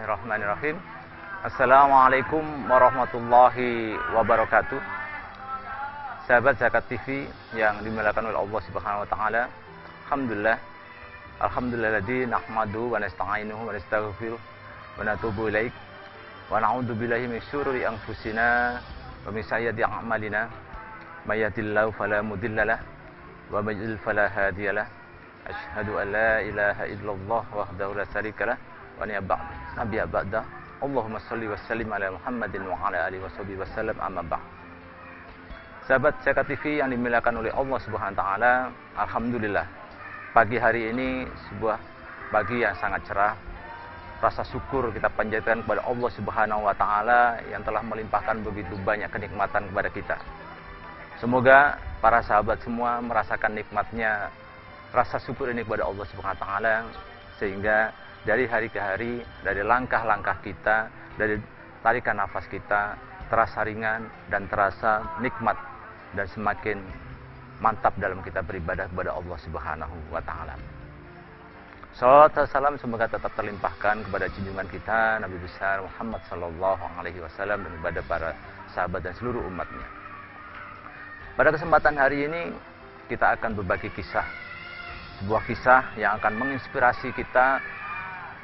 Bismillahirrahmanirrahim. Assalamualaikum warahmatullahi wabarakatuh. Sahabat Zakat TV yang dimuliakan oleh Allah Subhanahu wa taala. Alhamdulilladzi nahmadu wa nasta'inuhu wa nastaghfiruh wa natubu ilaih wa na'udzu billahi min syururi anfusina wa min sayyiati a'malina. May yahdihillahu fala mudhillalah wa may yudlil fala hadiyalah. Asyhadu an la ilaha illallah wahdahu la syarikalah wa nabiyya ba'da. Allahumma shalli wa sallim ala Muhammadin wa ala alihi washabihi wasallam, amma ba'd. Sahabat Zakat TV yang dimuliakan oleh Allah Subhanahu wa taala, alhamdulillah pagi hari ini sebuah pagi yang sangat cerah. Rasa syukur kita panjatkan kepada Allah Subhanahu wa taala yang telah melimpahkan begitu banyak kenikmatan kepada kita. Semoga para sahabat semua merasakan nikmatnya rasa syukur ini kepada Allah Subhanahu wa taala, sehingga dari hari ke hari, dari langkah-langkah kita, dari tarikan nafas kita terasa ringan dan terasa nikmat dan semakin mantap dalam kita beribadah kepada Allah Subhanahu wa taala. Salawat dan salam semoga tetap terlimpahkan kepada junjungan kita Nabi besar Muhammad sallallahu alaihi wasallam dan kepada para sahabat dan seluruh umatnya. Pada kesempatan hari ini kita akan berbagi kisah, sebuah kisah yang akan menginspirasi kita,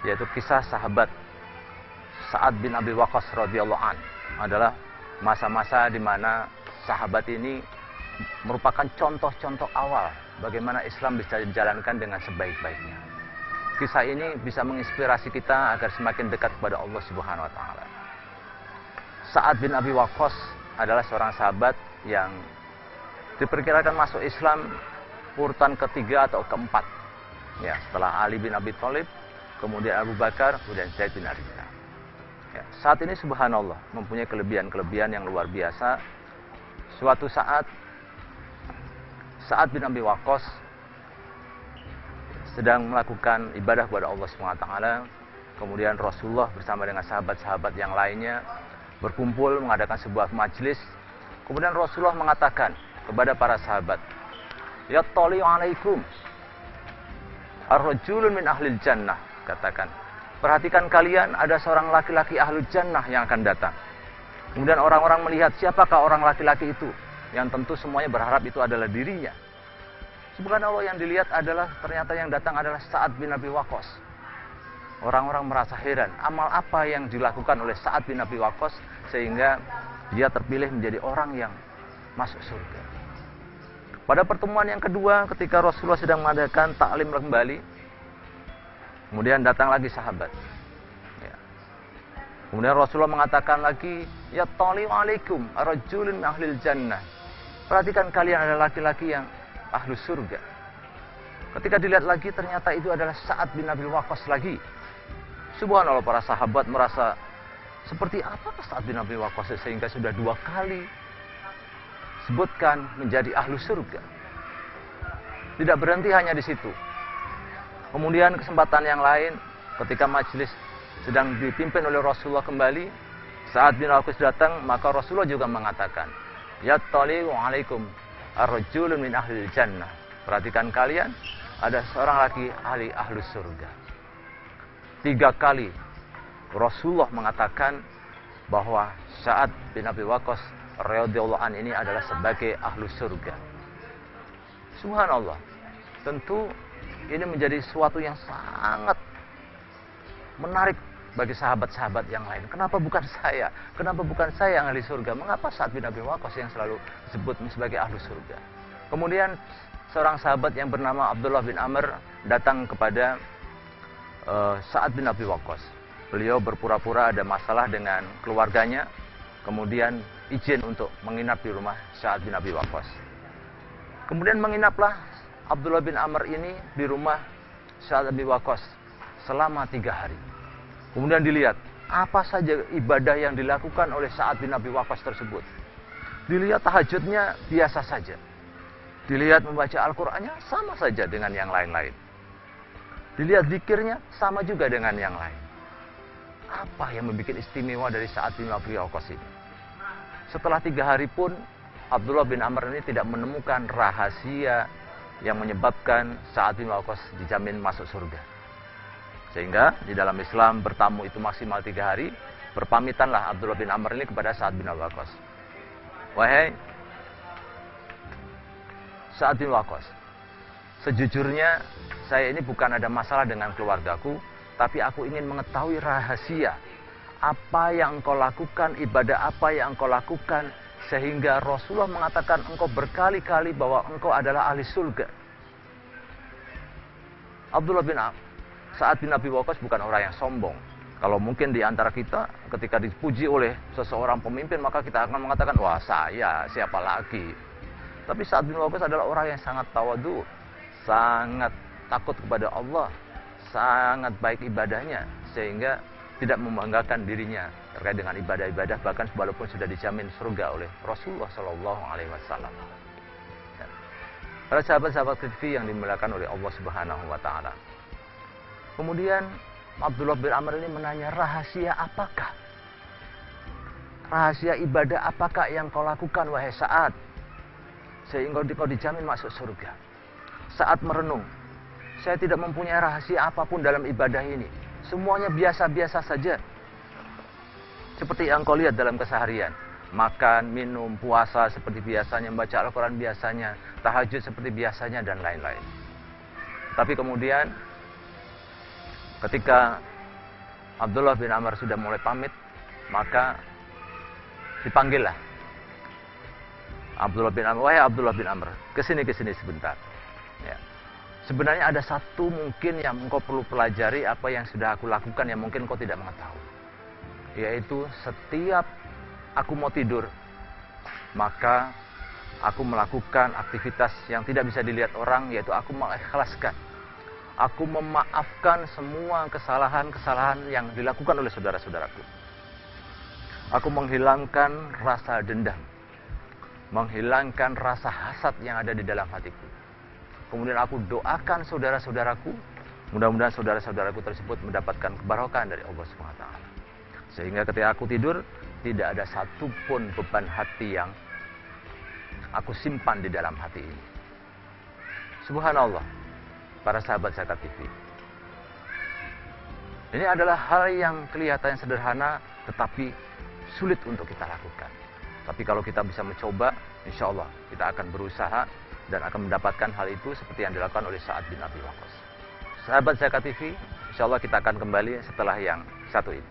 yaitu kisah sahabat Sa'ad bin Abi Waqqas radhiyallahu an. Adalah masa-masa di mana sahabat ini merupakan contoh-contoh awal bagaimana Islam bisa dijalankan dengan sebaik-baiknya. Kisah ini bisa menginspirasi kita agar semakin dekat kepada Allah Subhanahu wa taala. Sa'ad bin Abi Waqqas adalah seorang sahabat yang diperkirakan masuk Islam urutan ketiga atau keempat. Ya, setelah Ali bin Abi Thalib, kemudian Abu Bakar, kemudian Zaid bin Harithah. Ya, saat ini subhanallah mempunyai kelebihan-kelebihan yang luar biasa. Suatu saat Sa'ad bin Abi Waqqas sedang melakukan ibadah kepada Allah SWT. Kemudian Rasulullah bersama dengan sahabat-sahabat yang lainnya berkumpul mengadakan sebuah majlis. Kemudian Rasulullah mengatakan kepada para sahabat, "Yattali'u alaikum ar-rajulun min ahlil jannah." Katakan, perhatikan kalian, ada seorang laki-laki ahlul jannah yang akan datang. Kemudian orang-orang melihat siapakah orang laki-laki itu, yang tentu semuanya berharap itu adalah dirinya. Subhanallah, yang dilihat adalah ternyata yang datang adalah Sa'ad bin Abi Waqqas. Orang-orang merasa heran, amal apa yang dilakukan oleh Sa'ad bin Abi Waqqas sehingga dia terpilih menjadi orang yang masuk surga. Pada pertemuan yang kedua, ketika Rasulullah sedang mengadakan taklim kembali, kemudian datang lagi sahabat. Ya. Kemudian Rasulullah mengatakan lagi, "Yattali'u alaikum ar-rajulun min ahlil jannah." Perhatikan kalian, ada laki-laki yang ahlu surga. Ketika dilihat lagi, ternyata itu adalah Sa'ad bin Abi Waqqas lagi. Subhanallah, para sahabat merasa seperti apa Sa'ad bin Abi Waqqas sehingga sudah dua kali sebutkan menjadi ahlu surga. Tidak berhenti hanya di situ. Kemudian kesempatan yang lain, ketika majelis sedang dipimpin oleh Rasulullah kembali, saat bin Waqqas datang, maka Rasulullah juga mengatakan, "Yattali'u alaikum ar-rajulun min ahlil jannah." Perhatikan kalian, ada seorang laki ahli ahlus surga. 3 kali Rasulullah mengatakan bahwa Sa'ad bin Abi Waqqas radhiyallahu an ini adalah sebagai ahlu surga. Subhanallah, tentu ini menjadi sesuatu yang sangat menarik bagi sahabat-sahabat yang lain. Kenapa bukan saya? Kenapa bukan saya yang ahli surga? Mengapa Sa'ad bin Abi Waqqas yang selalu disebut sebagai ahlu surga? Kemudian seorang sahabat yang bernama Abdullah bin Amr datang kepada Sa'ad bin Abi Waqqas. Beliau berpura-pura ada masalah dengan keluarganya, kemudian izin untuk menginap di rumah Sa'ad bin Abi Waqqas. Kemudian menginaplah Abdullah bin Amr ini di rumah Sa'ad bin Abi Waqqas selama 3 hari. Kemudian dilihat apa saja ibadah yang dilakukan oleh Sa'ad bin Abi Waqqas tersebut. Dilihat tahajudnya biasa saja. Dilihat membaca Al-Qur'annya sama saja dengan yang lain-lain. Dilihat zikirnya sama juga dengan yang lain. Apa yang membuat istimewa dari Sa'ad bin Abi Waqqas ini? Setelah 3 hari pun Abdullah bin Amr ini tidak menemukan rahasia yang menyebabkan Sa'ad bin Waqqas dijamin masuk surga. Sehingga di dalam Islam bertamu itu maksimal 3 hari. Berpamitanlah Abdullah bin Amr ini kepada Sa'ad bin Abi Waqqas. Wahai Sa'ad bin Waqqas, sejujurnya saya ini bukan ada masalah dengan keluargaku, tapi aku ingin mengetahui rahasia apa yang engkau lakukan, ibadah apa yang engkau lakukan, sehingga Rasulullah mengatakan engkau berkali-kali bahwa engkau adalah ahli surga. Sa'ad bin Abi Waqqas bukan orang yang sombong. Kalau mungkin di antara kita ketika dipuji oleh seseorang pemimpin, maka kita akan mengatakan, wah saya, siapa lagi. Tapi Sa'ad bin Waqqas adalah orang yang sangat tawadu, sangat takut kepada Allah, sangat baik ibadahnya, sehingga tidak membanggakan dirinya terkait dengan ibadah-ibadah, bahkan walaupun sudah dijamin surga oleh Rasulullah SAW. Para sahabat-sahabat TV yang dimuliakan oleh Allah Subhanahu wa Ta'ala. Kemudian Abdullah bin Amr ini menanya, rahasia apakah? Rahasia ibadah apakah yang kau lakukan wahai Sa'ad, sehingga kau dijamin masuk surga? Sa'ad merenung, saya tidak mempunyai rahasia apapun dalam ibadah ini. Semuanya biasa-biasa saja. Seperti yang kau lihat dalam keseharian. Makan, minum, puasa seperti biasanya, membaca Al-Quran biasanya, tahajud seperti biasanya, dan lain-lain. Tapi kemudian ketika Abdullah bin Amr sudah mulai pamit, maka dipanggillah Abdullah bin Amr. Wahai Abdullah bin Amr, kesini sebentar. Ya. Sebenarnya ada satu mungkin yang engkau perlu pelajari apa yang sudah aku lakukan yang mungkin engkau tidak mengetahui. Yaitu setiap aku mau tidur, maka aku melakukan aktivitas yang tidak bisa dilihat orang, yaitu aku mengikhlaskan. Aku memaafkan semua kesalahan-kesalahan yang dilakukan oleh saudara-saudaraku. Aku menghilangkan rasa dendam, menghilangkan rasa hasad yang ada di dalam hatiku. Kemudian aku doakan saudara-saudaraku, mudah-mudahan saudara-saudaraku tersebut mendapatkan kebarokan dari Allah SWT. Sehingga ketika aku tidur, tidak ada satupun beban hati yang aku simpan di dalam hati ini. Subhanallah, para sahabat Zakat TV. Ini adalah hal yang kelihatannya sederhana, tetapi sulit untuk kita lakukan. Tapi kalau kita bisa mencoba, insya Allah kita akan berusaha dan akan mendapatkan hal itu seperti yang dilakukan oleh Sa'ad bin Abi Waqqas. Sahabat Zakat TV, insya Allah kita akan kembali setelah yang satu ini.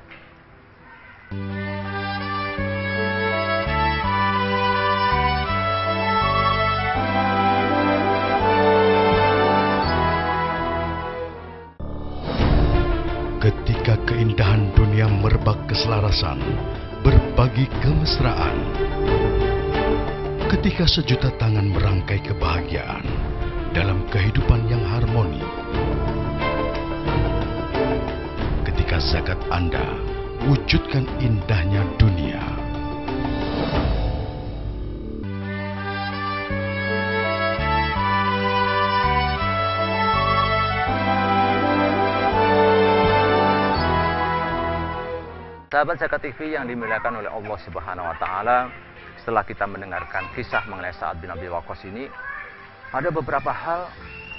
Ketika keindahan dunia merebak keselarasan, berbagi kemesraan. Ketika sejuta tangan merangkai kebahagiaan dalam kehidupan yang harmoni. Ketika zakat Anda wujudkan indahnya dunia. Sahabat Zakat TV yang dimuliakan oleh Allah Subhanahu wa Ta'ala, setelah kita mendengarkan kisah mengenai Sa'ad bin Abi Waqqas ini, ada beberapa hal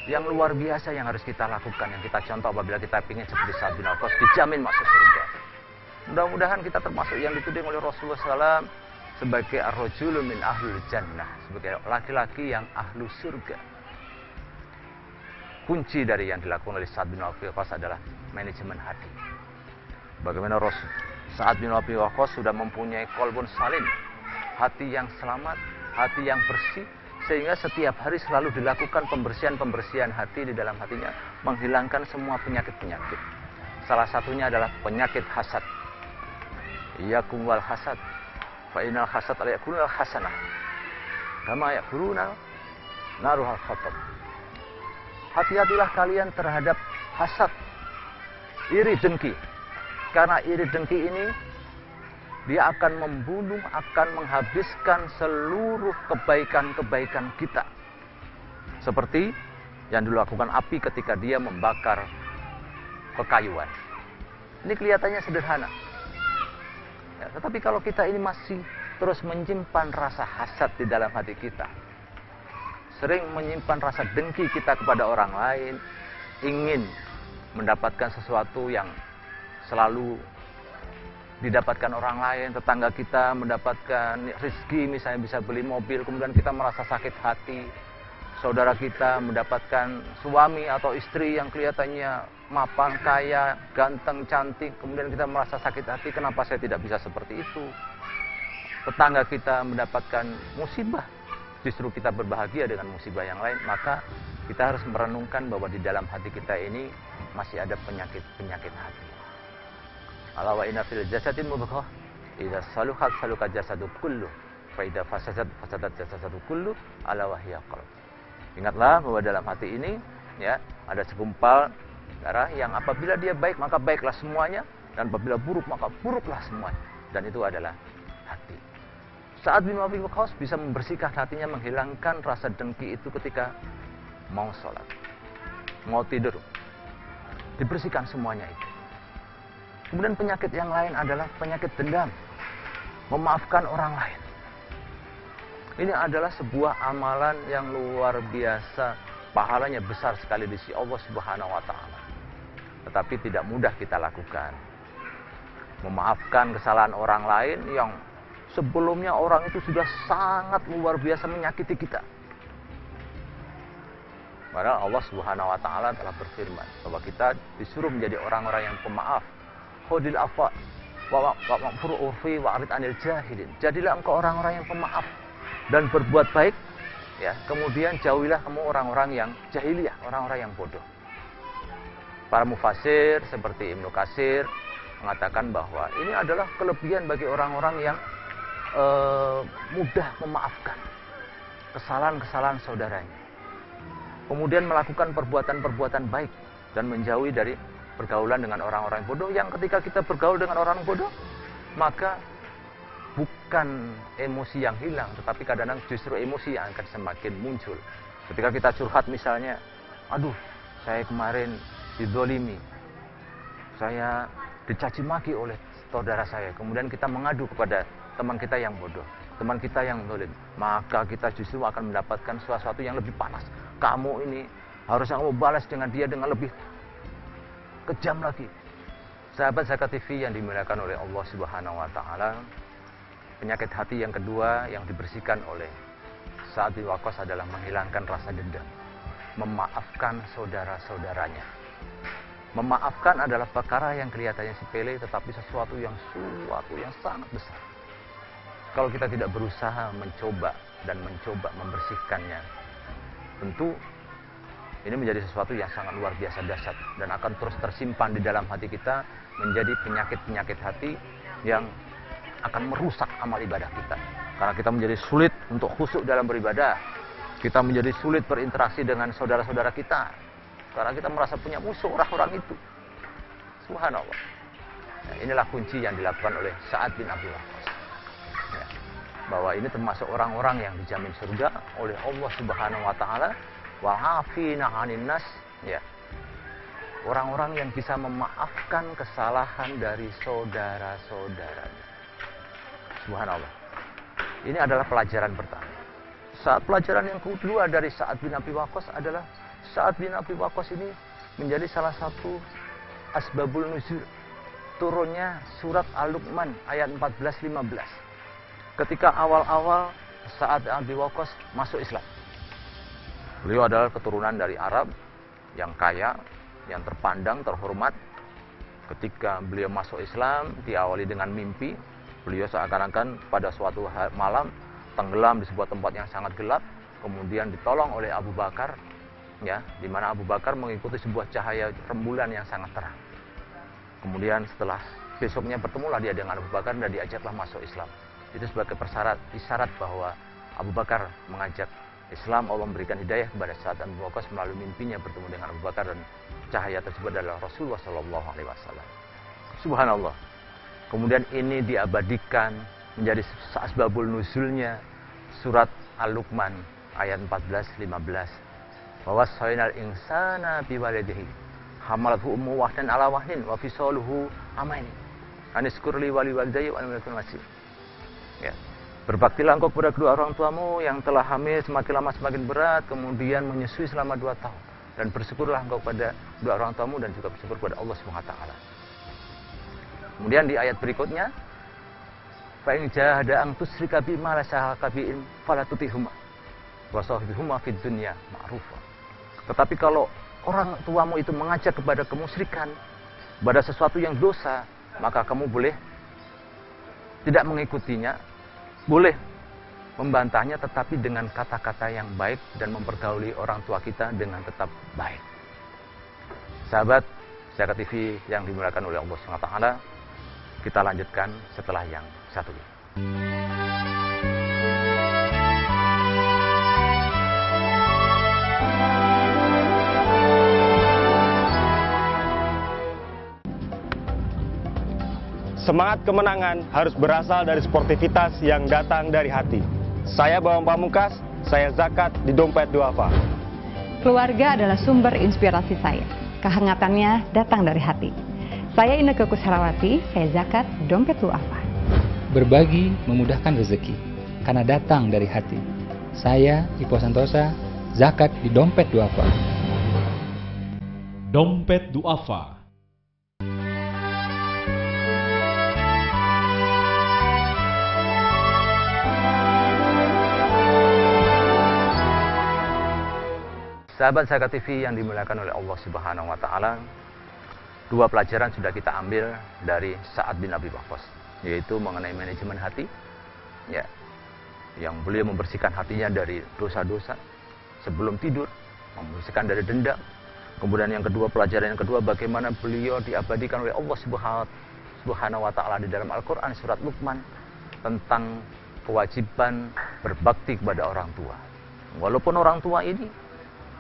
yang luar biasa yang harus kita lakukan, yang kita contoh apabila kita ingin seperti Sa'ad bin Abi Waqqas dijamin masuk surga. Mudah-mudahan kita termasuk yang dituding oleh Rasulullah SAW sebagai ar-rajulu min ahlul jannah, sebagai laki-laki yang ahlu surga. Kunci dari yang dilakukan oleh Sa'ad bin Abi Waqqas adalah manajemen hati. Bagaimana Sa'ad bin Abi Waqqas sudah mempunyai qalbun salim, hati yang selamat, hati yang bersih, sehingga setiap hari selalu dilakukan pembersihan hati di dalam hatinya, menghilangkan semua penyakit-penyakit. Salah satunya adalah penyakit hasad. Iyyakum wal hasad, fa innal hasad la yakulul hasanah, kama yakuluna naruhal khatab. Hati-hatilah kalian terhadap hasad, iri dengki. Karena iri dengki ini, dia akan membunuh, akan menghabiskan seluruh kebaikan-kebaikan kita. Seperti yang dilakukan api ketika dia membakar kekayuan. Ini kelihatannya sederhana. Ya, tetapi kalau kita ini masih terus menyimpan rasa hasad di dalam hati kita, sering menyimpan rasa dengki kita kepada orang lain, ingin mendapatkan sesuatu yang selalu didapatkan orang lain. Tetangga kita mendapatkan rezeki, misalnya bisa beli mobil, kemudian kita merasa sakit hati. Saudara kita mendapatkan suami atau istri yang kelihatannya mapan, kaya, ganteng, cantik, kemudian kita merasa sakit hati, kenapa saya tidak bisa seperti itu. Tetangga kita mendapatkan musibah, justru kita berbahagia dengan musibah yang lain. Maka kita harus merenungkan bahwa di dalam hati kita ini masih ada penyakit hati. Ala wa inna fil jasadin mudghah, idza saluhat saluka jasadu kullu, fa idza fasadat jasadu kullu, ala wa hiya qalb. Ingatlah bahwa dalam hati ini ya ada segumpal darah yang apabila dia baik maka baiklah semuanya, dan apabila buruk maka buruklah semuanya, dan itu adalah hati. Sa'ad bin Abi Waqqas bisa membersihkan hatinya, menghilangkan rasa dengki itu ketika mau sholat, mau tidur, dibersihkan semuanya itu. Kemudian penyakit yang lain adalah penyakit dendam, memaafkan orang lain. Ini adalah sebuah amalan yang luar biasa, pahalanya besar sekali di sisi Allah Subhanahu wa taala. Tetapi tidak mudah kita lakukan. Memaafkan kesalahan orang lain yang sebelumnya orang itu sudah sangat luar biasa menyakiti kita. Padahal Allah Subhanahu wa taala telah berfirman bahwa kita disuruh menjadi orang-orang yang pemaaf. Khudil afwa wa wa'fur urfi wa'rid 'anil jahilin. Jadilah engkau orang-orang yang pemaaf dan berbuat baik, ya. Kemudian jauhilah kamu orang-orang yang jahiliyah, orang-orang yang bodoh. Para mufasir seperti Ibnu Katsir mengatakan bahwa ini adalah kelebihan bagi orang-orang yang mudah memaafkan kesalahan-kesalahan saudaranya. Kemudian melakukan perbuatan-perbuatan baik dan menjauhi dari pergaulan dengan orang-orang bodoh, yang ketika kita bergaul dengan orang bodoh, maka bukan emosi yang hilang, tetapi kadang-kadang justru emosi yang akan semakin muncul. Ketika kita curhat misalnya, aduh, saya kemarin dizolimi, saya dicaci maki oleh saudara saya, kemudian kita mengadu kepada teman kita yang bodoh, teman kita yang zalim, maka kita justru akan mendapatkan sesuatu yang lebih panas. Kamu ini harusnya kamu balas dengan dia dengan lebih kejam lagi. Sahabat Zakat TV yang dimuliakan oleh Allah Subhanahu wa taala, penyakit hati yang kedua yang dibersihkan oleh Sa'ad bin Waqqas adalah menghilangkan rasa dendam, memaafkan saudara-saudaranya. Memaafkan adalah perkara yang kelihatannya sepele, tetapi sesuatu yang sangat besar. Kalau kita tidak berusaha mencoba membersihkannya, tentu ini menjadi sesuatu yang sangat luar biasa dahsyat dan akan terus tersimpan di dalam hati kita, menjadi penyakit-penyakit hati yang akan merusak amal ibadah kita. Karena kita menjadi sulit untuk khusyuk dalam beribadah. Kita menjadi sulit berinteraksi dengan saudara-saudara kita. Karena kita merasa punya musuh orang-orang itu. Subhanallah. Nah, inilah kunci yang dilakukan oleh Sa'ad bin Abi Waqqas. Ya, bahwa ini termasuk orang-orang yang dijamin surga oleh Allah Subhanahu wa taala. Wa'afina 'anin nas, ya. Orang-orang yang bisa memaafkan kesalahan dari saudara-saudaranya. Subhanallah. Ini adalah pelajaran pertama. Saat pelajaran yang kedua dari Sa'ad bin Abi Waqqas adalah Sa'ad bin Abi Waqqas ini menjadi salah satu asbabul nuzul turunnya surat Al-Luqman ayat 14-15. Ketika awal-awal Sa'ad bin Abi Waqqas masuk Islam. Beliau adalah keturunan dari Arab yang kaya, yang terpandang, terhormat. Ketika beliau masuk Islam, diawali dengan mimpi. Beliau seakan-akan pada suatu malam tenggelam di sebuah tempat yang sangat gelap, kemudian ditolong oleh Abu Bakar, ya, di mana Abu Bakar mengikuti sebuah cahaya rembulan yang sangat terang. Kemudian setelah besoknya bertemulah dia dengan Abu Bakar dan diajaklah masuk Islam. Itu sebagai isyarat bahwa Abu Bakar mengajak Islam. Allah memberikan hidayah kepada Sa'ad bin Abi Waqqas melalui mimpinya bertemu dengan Abu Bakar, dan cahaya tersebut adalah Rasulullah SAW. Subhanallah. Kemudian ini diabadikan menjadi asbabul nuzulnya surat Al-Luqman ayat 14-15. Wawasainal insana biwalidihi hamalathu ummu wahdan ala wahnin wa fisaluhu amain aniskurli wali walidayya wa alimul masih. Ya. Berbaktilah engkau kepada kedua orang tuamu yang telah hamil semakin lama semakin berat, kemudian menyusui selama 2 tahun. dan bersyukurlah engkau kepada dua orang tuamu dan juga bersyukur kepada Allah Subhanahu wa taala. Kemudian di ayat berikutnya, fa in jahada tusyrika bi ma la syaraka bi fala tutihuma wa sahibihuma fid dunya ma'rufa. Tetapi kalau orang tuamu itu mengajak kepada kemusyrikan, kepada sesuatu yang dosa, maka kamu boleh tidak mengikutinya, boleh membantahnya, tetapi dengan kata-kata yang baik dan mempergauli orang tua kita dengan tetap baik. Sahabat Zakat TV yang dimuliakan oleh Allah SWT, kita lanjutkan setelah yang satu ini. Semangat kemenangan harus berasal dari sportivitas yang datang dari hati. Saya Bambang Pamungkas, saya zakat di Dompet Duafa. Keluarga adalah sumber inspirasi saya. Kehangatannya datang dari hati. Saya Inneke Kusharawati, saya zakat di Dompet Duafa. Berbagi memudahkan rezeki, karena datang dari hati. Saya Ipo Santosa, zakat di Dompet Duafa. Dompet Duafa. Sahabat Zakat TV yang dimuliakan oleh Allah Subhanahu wa taala, dua pelajaran sudah kita ambil dari Sa'ad bin Abi Waqqas, yaitu mengenai manajemen hati, ya, yang beliau membersihkan hatinya dari dosa-dosa sebelum tidur, membersihkan dari dendam. Kemudian yang kedua, pelajaran yang kedua, bagaimana beliau diabadikan oleh Allah Subhanahu wa taala di dalam Al-Qur'an surat Luqman tentang kewajiban berbakti kepada orang tua. Walaupun orang tua ini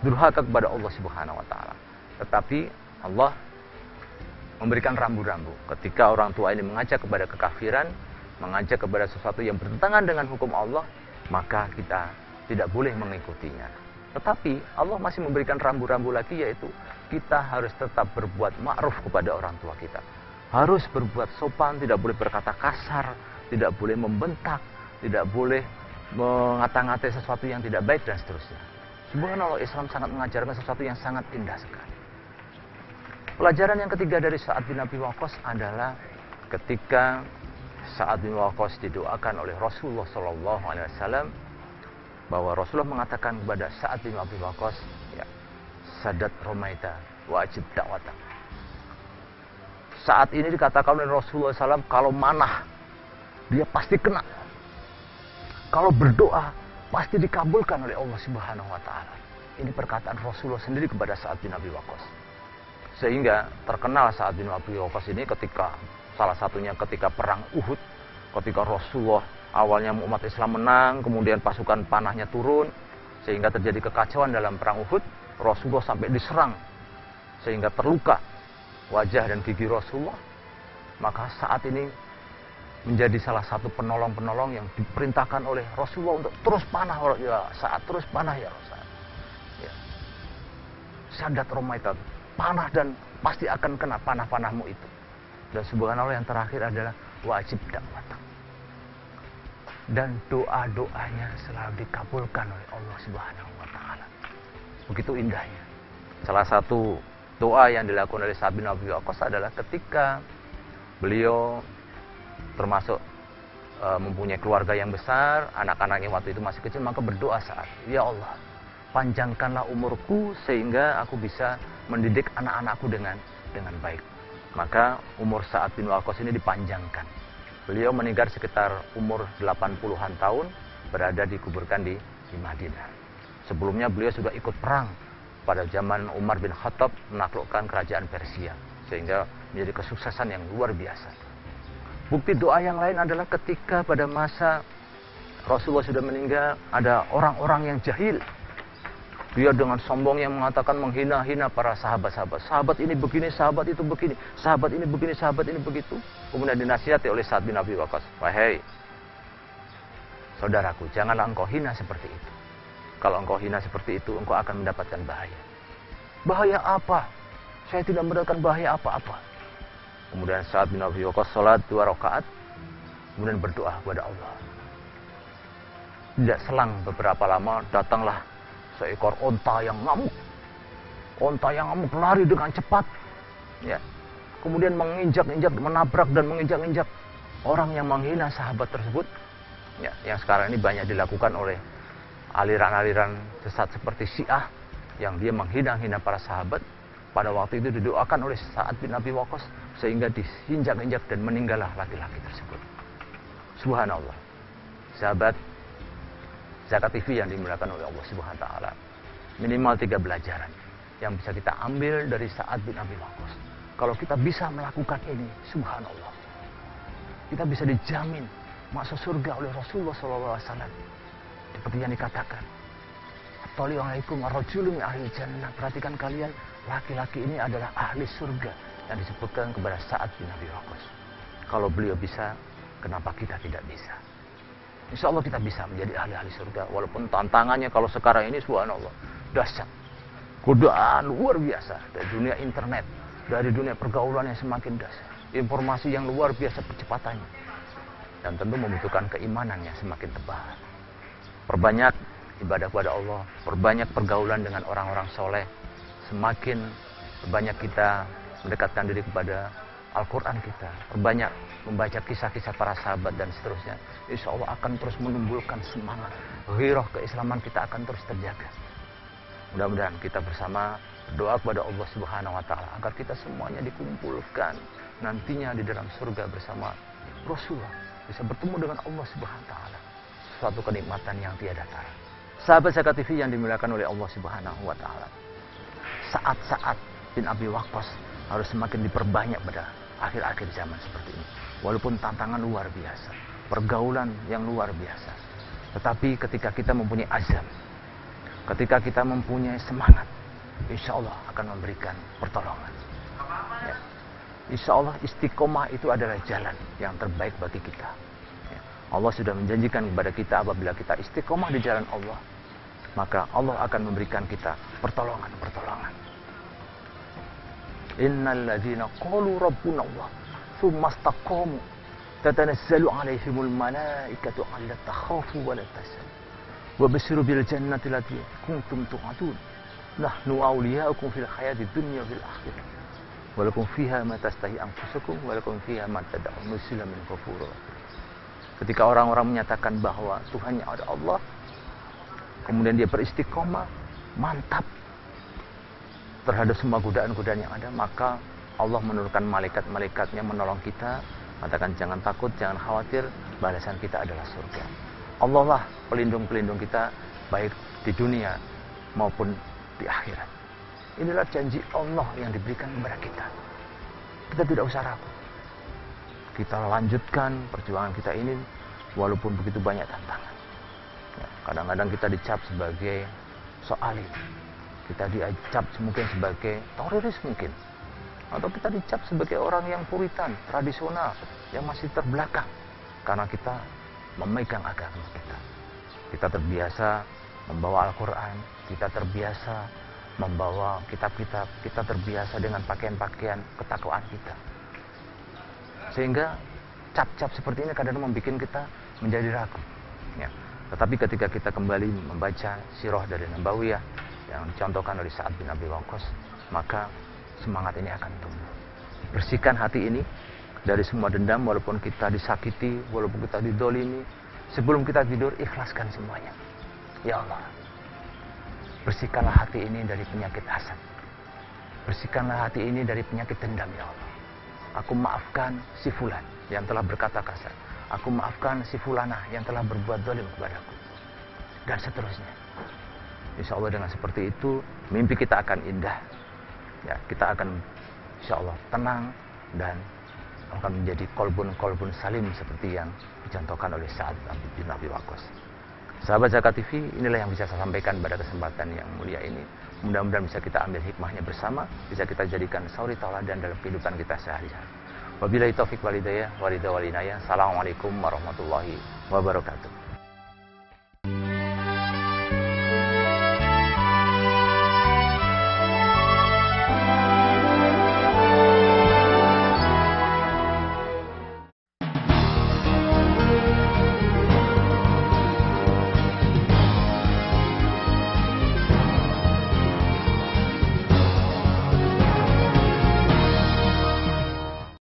durhaka kepada Allah Subhanahu wa taala, tetapi Allah memberikan rambu-rambu. Ketika orang tua ini mengajak kepada kekafiran, mengajak kepada sesuatu yang bertentangan dengan hukum Allah, maka kita tidak boleh mengikutinya. Tetapi Allah masih memberikan rambu-rambu lagi, yaitu kita harus tetap berbuat ma'ruf kepada orang tua kita. Harus berbuat sopan, tidak boleh berkata kasar, tidak boleh membentak, tidak boleh mengata-ngatai sesuatu yang tidak baik dan seterusnya. Subhanallah, Islam sangat mengajarkan sesuatu yang sangat indah sekali. Pelajaran yang ketiga dari Sa'ad bin Abi Waqqas adalah ketika Sa'ad bin Waqqas didoakan oleh Rasulullah SAW, bahwa Rasulullah mengatakan kepada Sa'ad bin Abi Waqqas, ya, sadat romaita wajib dakwata. Saat ini dikatakan oleh Rasulullah SAW, kalau manah dia pasti kena, kalau berdoa pasti dikabulkan oleh Allah Subhanahu wa taala. Ini perkataan Rasulullah sendiri kepada Sa'ad bin Abi Waqqas. Sehingga terkenal Sa'ad bin Abi Waqqas ini ketika salah satunya ketika perang Uhud, ketika Rasulullah awalnya umat Islam menang, kemudian pasukan panahnya turun sehingga terjadi kekacauan dalam perang Uhud. Rasulullah sampai diserang sehingga terluka wajah dan gigi Rasulullah. Maka saat ini menjadi salah satu penolong-penolong yang diperintahkan oleh Rasulullah untuk terus panah, ya Saat terus panah ya Rasul. Ya. Sadat romaita, panah dan pasti akan kena panah-panahmu itu. Dan subhanallah, yang terakhir adalah wajib dakwah. Dan doa-doanya selalu dikabulkan oleh Allah Subhanahu wa taala. Begitu indahnya. Salah satu doa yang dilakukan oleh Sa'ad bin Abi Waqqas adalah ketika beliau termasuk mempunyai keluarga yang besar, anak-anaknya waktu itu masih kecil, maka berdoa saat, ya Allah, panjangkanlah umurku sehingga aku bisa mendidik anak-anakku dengan baik. Maka umur Sa'ad bin Waqqas ini dipanjangkan. Beliau meninggal sekitar umur 80-an tahun, berada dikuburkan di Madinah. Sebelumnya beliau sudah ikut perang pada zaman Umar bin Khattab menaklukkan kerajaan Persia, sehingga menjadi kesuksesan yang luar biasa. Bukti doa yang lain adalah ketika pada masa Rasulullah sudah meninggal, ada orang-orang yang jahil. Dia dengan sombongnya mengatakan, menghina-hina para sahabat-sahabat. Sahabat ini begini, sahabat itu begini, sahabat ini begini, sahabat ini begitu. Kemudian dinasihati oleh Sa'ad bin Abi Waqqas, wahai saudaraku, janganlah engkau hina seperti itu. Kalau engkau hina seperti itu, engkau akan mendapatkan bahaya. Bahaya apa? Saya tidak mendapatkan bahaya apa-apa. Kemudian Sa'ad bin Abi Waqqas salat 2 rakaat, kemudian berdoa kepada Allah. Tidak selang beberapa lama, datanglah seekor onta yang ngamuk. onta yang berlari dengan cepat, ya, kemudian menginjak-injak, menabrak dan menginjak-injak orang yang menghina sahabat tersebut, ya, yang sekarang ini banyak dilakukan oleh aliran-aliran sesat seperti Syiah, yang dia menghina-hina para sahabat. Pada waktu itu didoakan oleh Sa'ad bin Abi Waqqas sehingga diinjak-injak dan meninggallah laki-laki tersebut. Subhanallah. Sahabat Zakat TV yang dimuliakan oleh Allah Subhanahu wa taala. Minimal 3 pelajaran yang bisa kita ambil dari Sa'ad bin Abi Waqqas. Kalau kita bisa melakukan ini, subhanallah, kita bisa dijamin masuk surga oleh Rasulullah SAW. Seperti yang dikatakan, Assalamualaikum warahmatullahi wabarakatuh. Perhatikan kalian, laki-laki ini adalah ahli surga yang disebutkan kepada Sa'ad bin Abi Waqqas. Kalau beliau bisa, kenapa kita tidak bisa? Insya Allah kita bisa menjadi ahli-ahli surga. Walaupun tantangannya kalau sekarang ini subhanallah dahsyat. Godaan luar biasa dari dunia internet, dari dunia pergaulan yang semakin dahsyat. Informasi yang luar biasa percepatannya. Dan tentu membutuhkan keimanan yang semakin tebal. Perbanyak ibadah kepada Allah, perbanyak pergaulan dengan orang-orang soleh. Semakin banyak kita mendekatkan diri kepada Al-Quran kita, perbanyak membaca kisah-kisah para sahabat dan seterusnya, insya Allah akan terus menumbuhkan semangat, ghirah keislaman kita akan terus terjaga. Mudah-mudahan kita bersama berdoa kepada Allah Subhanahu wa taala agar kita semuanya dikumpulkan nantinya di dalam surga bersama Rasulullah, bisa bertemu dengan Allah Subhanahu wa taala. Suatu kenikmatan yang tiada tara. Sahabat Zakat TV yang dimuliakan oleh Allah Subhanahu wa taala. Sa'ad bin Abi Waqqas harus semakin diperbanyak pada akhir-akhir zaman seperti ini. Walaupun tantangan luar biasa, pergaulan yang luar biasa. Tetapi ketika kita mempunyai azam, ketika kita mempunyai semangat, insya Allah akan memberikan pertolongan. Ya. Insya Allah istiqomah itu adalah jalan yang terbaik bagi kita. Ya. Allah sudah menjanjikan kepada kita apabila kita istiqomah di jalan Allah, maka Allah akan memberikan kita pertolongan-pertolongan. Innal ladzina qalu rabbuna Allah tsumma istaqamu tatanazzalu 'alaihimul malaikatu alla takhafu wa la tahzanu wa basyiru bil jannati allati kuntum tu'adun nahnu awliya'ukum fil hayatid dunya wa fil akhirah wa lakum fiha ma tastahi anfusukum wa lakum fiha ma tad'un nuzula min ghafurur rahim. Ketika orang-orang menyatakan bahwa Tuhannya ada Allah, kemudian dia beristiqomah, mantap terhadap semua godaan-godaan yang ada, maka Allah menurunkan malaikat-malaikatnya menolong kita. Katakan jangan takut, jangan khawatir, balasan kita adalah surga. Allah lah pelindung-pelindung kita baik di dunia maupun di akhirat. Inilah janji Allah yang diberikan kepada kita. Kita tidak usah ragu. Kita lanjutkan perjuangan kita ini walaupun begitu banyak tantangan. Ya, kadang-kadang kita dicap sebagai soalim, kita dicap mungkin sebagai teroris mungkin, atau kita dicap sebagai orang yang puritan, tradisional, yang masih terbelakang karena kita memegang agama kita. Kita terbiasa membawa Al-Quran, kita terbiasa membawa kitab-kitab, kita terbiasa dengan pakaian-pakaian ketakwaan kita. Sehingga cap-cap seperti ini kadang membuat kita menjadi ragu. Ya. Tetapi ketika kita kembali membaca sirah dari Nabawiyah yang dicontohkan oleh Sa'ad bin Abi Waqqas, maka semangat ini akan tumbuh. Bersihkan hati ini dari semua dendam, walaupun kita disakiti, walaupun kita didolimi. Sebelum kita tidur, ikhlaskan semuanya. Ya Allah, bersihkanlah hati ini dari penyakit hasad. Bersihkanlah hati ini dari penyakit dendam, ya Allah. Aku maafkan si fulan yang telah berkata kasar. Aku maafkan si fulanah yang telah berbuat zalim kepadaku. Dan seterusnya. Insya Allah dengan seperti itu, mimpi kita akan indah. Ya, kita akan insya Allah tenang dan akan menjadi kolbun salim seperti yang dicontohkan oleh Sa'ad bin Abi Waqqas. Sahabat Zakat TV, inilah yang bisa saya sampaikan pada kesempatan yang mulia ini. Mudah-mudahan bisa kita ambil hikmahnya bersama, bisa kita jadikan suri tauladan dalam kehidupan kita sehari-hari. Wabillahi taufik wal hidayah, wa ridha wal inayah. Assalamualaikum warahmatullahi wabarakatuh.